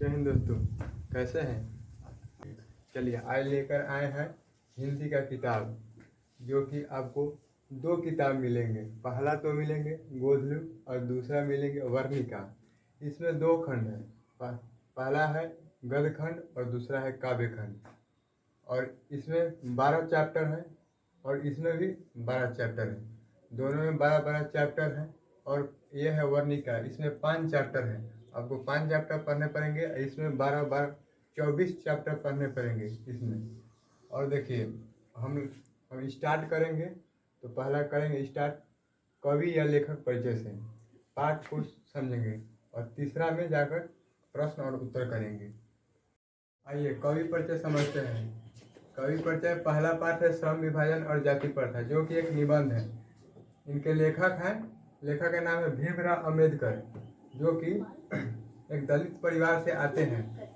जय हिंद दोस्तों, कैसे हैं। चलिए आज लेकर आए हैं हिंदी का किताब, जो कि आपको दो किताब मिलेंगे। पहला तो मिलेंगे गोधलू और दूसरा मिलेंगे वर्णिका। इसमें दो खंड हैं, पहला है गद्य खंड और दूसरा है काव्य खंड। और इसमें 12 चैप्टर हैं और इसमें भी 12 चैप्टर हैं। दोनों में 12-12 चैप्टर हैं। और यह है वर्णिका, इसमें 5 चैप्टर हैं। आपको 5 चैप्टर पढ़ने पड़ेंगे। इसमें 12-12 24 चैप्टर पढ़ने पड़ेंगे इसमें। और देखिए, हम स्टार्ट करेंगे तो पहला करेंगे स्टार्ट कवि या लेखक परिचय से, पाठ को समझेंगे और तीसरा में जाकर प्रश्न और उत्तर करेंगे। आइए कवि परिचय समझते हैं। कवि परिचय पहला पाठ है श्रम विभाजन और जाति प्रथा, जो कि एक निबंध है। इनके लेखक हैं, लेखक का नाम है भीमराव अम्बेडकर, जो कि एक दलित परिवार से आते हैं।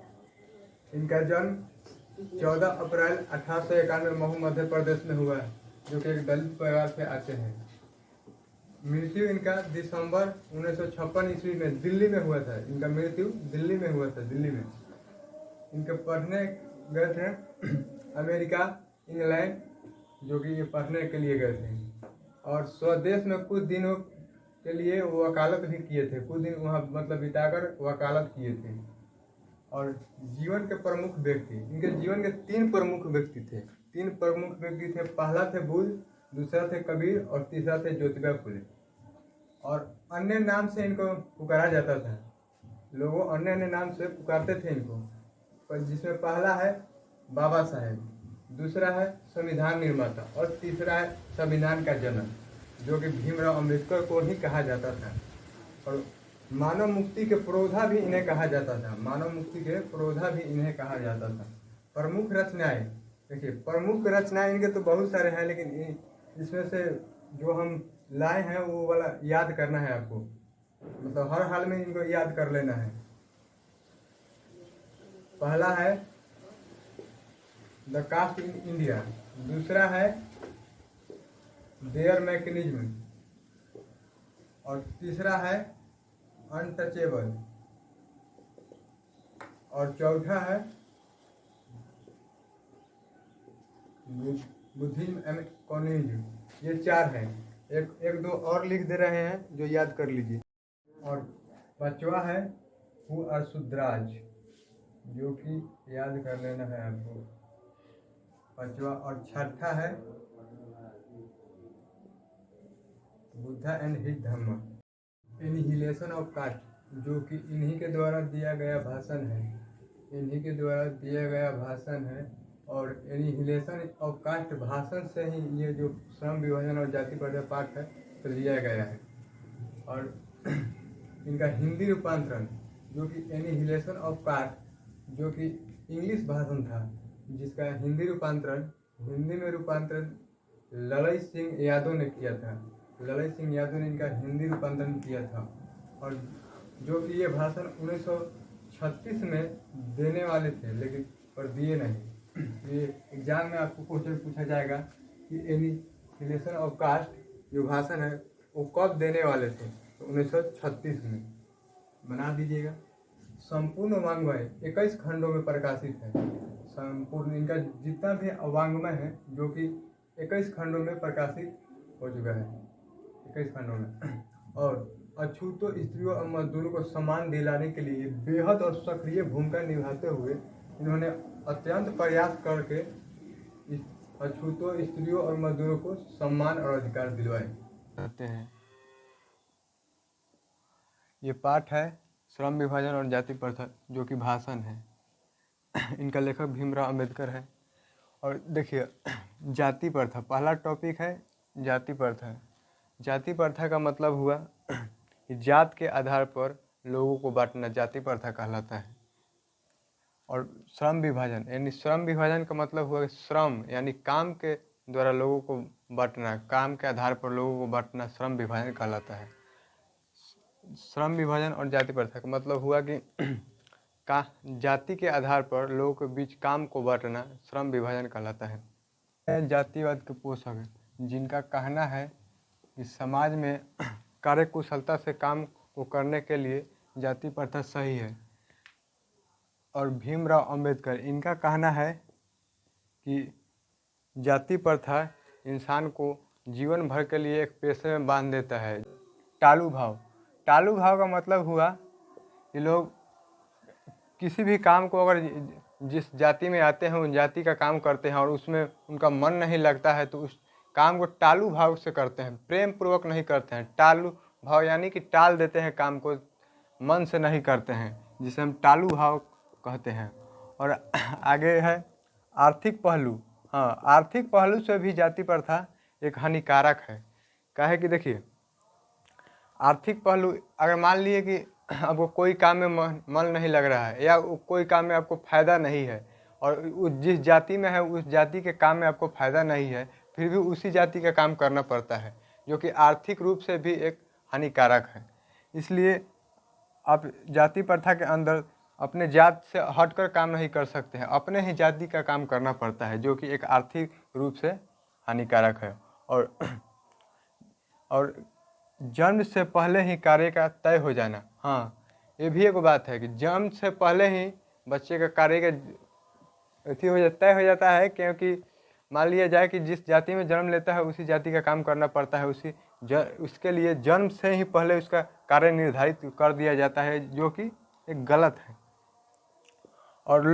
इनका जन्म 14 अप्रैल 1891 महू मध्य प्रदेश में हुआ है, जो कि एक दलित परिवार से आते हैं। मृत्यु इनका दिसंबर 1956 ईस्वी में दिल्ली में हुआ था। इनका मृत्यु दिल्ली में हुआ था, दिल्ली में। इनके पढ़ने गए थे अमेरिका, इंग्लैंड, जो कि ये पढ़ने के लिए गए थे। और स्वदेश में कुछ दिनों के लिए वो वकालत भी किए थे, कुछ दिन वहाँ मतलब बिताकर वकालत किए थे। और जीवन के प्रमुख व्यक्ति, इनके जीवन के 3 प्रमुख व्यक्ति थे। 3 प्रमुख व्यक्ति थे। पहला थे बुद्ध, दूसरा थे कबीर और तीसरा थे ज्योतिबा फुले। और अन्य नाम से इनको पुकारा जाता था, लोगों अन्य अन्य नाम से पुकारते थे इनको। पर जिसमें पहला है बाबा साहेब, दूसरा है संविधान निर्माता और तीसरा है संविधान का जनक, जो कि भीमराव अम्बेडकर को ही कहा जाता था। और मानव मुक्ति के पुरोधा भी इन्हें कहा जाता था, मानव मुक्ति के पुरोधा भी इन्हें कहा जाता था। प्रमुख रचनाएं देखिए, प्रमुख रचनाएं इनके तो बहुत सारे हैं, लेकिन इसमें से जो हम लाए हैं वो वाला याद करना है आपको, मतलब हर हाल में इनको याद कर लेना है। पहला है द कास्ट इन इंडिया, दूसरा है देयर मैकेनिज्म और तीसरा है अनटचेबल और चौथा है बुद्धिज्म एंड कम्युनिज्म। ये 4 हैं। एक दो और लिख दे रहे हैं जो याद कर लीजिए। और 5वां है हु आर शूद्राज, जो कि याद कर लेना है आपको, 5वां। और 6ठा है Buddha and his Dhamma. Annihilation of caste, जो कि इन्हीं के द्वारा दिया गया भाषण है, इन्हीं के द्वारा दिया गया भाषण है। और एनिहिलेशन ऑफ कास्ट भाषण से ही ये जो श्रम विभाजन और जाति प्रथा पाठ है तो लिया गया है। और इनका हिंदी रूपांतरण, जो कि एनिहिलेशन ऑफ कास्ट, जो कि इंग्लिश भाषण था, जिसका हिंदी में रूपांतरण ललई सिंह यादव ने किया था। ललई सिंह यादव ने इनका हिंदी रूपांतरण किया था। और जो कि ये भाषण 1936 में देने वाले थे, लेकिन पर दिए नहीं। ये एग्जाम में आपको क्वेश्चन पूछा जाएगा कि एनिहिलेशन ऑफ कास्ट जो भाषण है वो कब देने वाले थे, तो 1936 में। बना दीजिएगा। संपूर्ण वाङ्मय 21 खंडों में प्रकाशित है। संपूर्ण इनका जितना भी वाङ्मय है, जो कि 21 खंडों में प्रकाशित हो चुका है, 21 खंडों में। और अछूतों स्त्रियों और मजदूरों को सम्मान दिलाने के लिए बेहद और सक्रिय भूमिका निभाते हुए इन्होंने अत्यंत प्रयास करके इस अछूतों स्त्रियों और मजदूरों को सम्मान और अधिकार दिलवाए जाते हैं। ये पाठ है श्रम विभाजन और जाति प्रथा, जो कि भाषण है। इनका लेखक भीमराव अम्बेडकर है। और देखिए, जाति प्रथा पहला टॉपिक है। जाति प्रथा, जाति प्रथा का मतलब हुआ कि जात के आधार पर लोगों को बांटना जाति प्रथा कहलाता है। और श्रम विभाजन, यानी श्रम विभाजन का मतलब हुआ श्रम यानी काम के द्वारा लोगों को बांटना, काम के आधार पर लोगों को बांटना श्रम विभाजन कहलाता है। श्रम विभाजन और जाति प्रथा का मतलब हुआ कि जाति के आधार पर लोगों के बीच काम को बांटना श्रम विभाजन कहलाता है। जातिवाद के पोषक हैं, जिनका कहना है कि समाज में कार्यकुशलता से काम को करने के लिए जाति प्रथा सही है। और भीमराव अंबेडकर, इनका कहना है कि जाति प्रथा इंसान को जीवन भर के लिए एक पेशे में बांध देता है। टालू भाव, टालू भाव का मतलब हुआ कि लोग किसी भी काम को अगर जिस जाति में आते हैं उस जाति का काम करते हैं और उसमें उनका मन नहीं लगता है तो उस काम को टालू भाव से करते हैं, प्रेम पूर्वक नहीं करते हैं। टालू भाव यानी कि टाल देते हैं काम को, मन से नहीं करते हैं, जिसे हम टालू भाव कहते हैं। और आगे है आर्थिक पहलू। हाँ, आर्थिक पहलू से भी जाति प्रथा एक हानिकारक है। क्या है कि देखिए, आर्थिक पहलू, अगर मान लिए कि आपको कोई काम में मन नहीं लग रहा है या कोई काम में आपको फ़ायदा नहीं है और जिस जाति में है उस जाति के काम में आपको फ़ायदा नहीं है, फिर भी उसी जाति का काम करना पड़ता है, जो कि आर्थिक रूप से भी एक हानिकारक है। इसलिए आप जाति प्रथा के अंदर अपने जात से हटकर काम नहीं कर सकते हैं, अपने ही जाति का काम करना पड़ता है, जो कि एक आर्थिक रूप से हानिकारक है। और जन्म से पहले ही कार्य का तय हो जाना। हाँ, ये भी एक बात है कि जन्म से पहले ही बच्चे का कार्य का तय हो जाता है, क्योंकि मान लिया जाए कि जिस जाति में जन्म लेता है उसी जाति का काम करना पड़ता है, उसके लिए जन्म से ही पहले उसका कार्य निर्धारित कर दिया जाता है, जो कि एक गलत है। और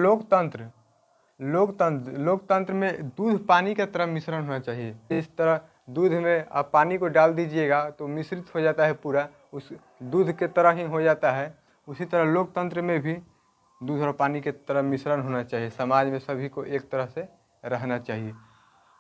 लोकतंत्र में दूध पानी की तरह मिश्रण होना चाहिए। इस तरह दूध में आप पानी को डाल दीजिएगा तो मिश्रित हो जाता है, पूरा उस दूध के तरह ही हो जाता है। उसी तरह लोकतंत्र में भी दूध और पानी के तरह मिश्रण होना चाहिए। समाज में सभी को एक तरह से रहना चाहिए।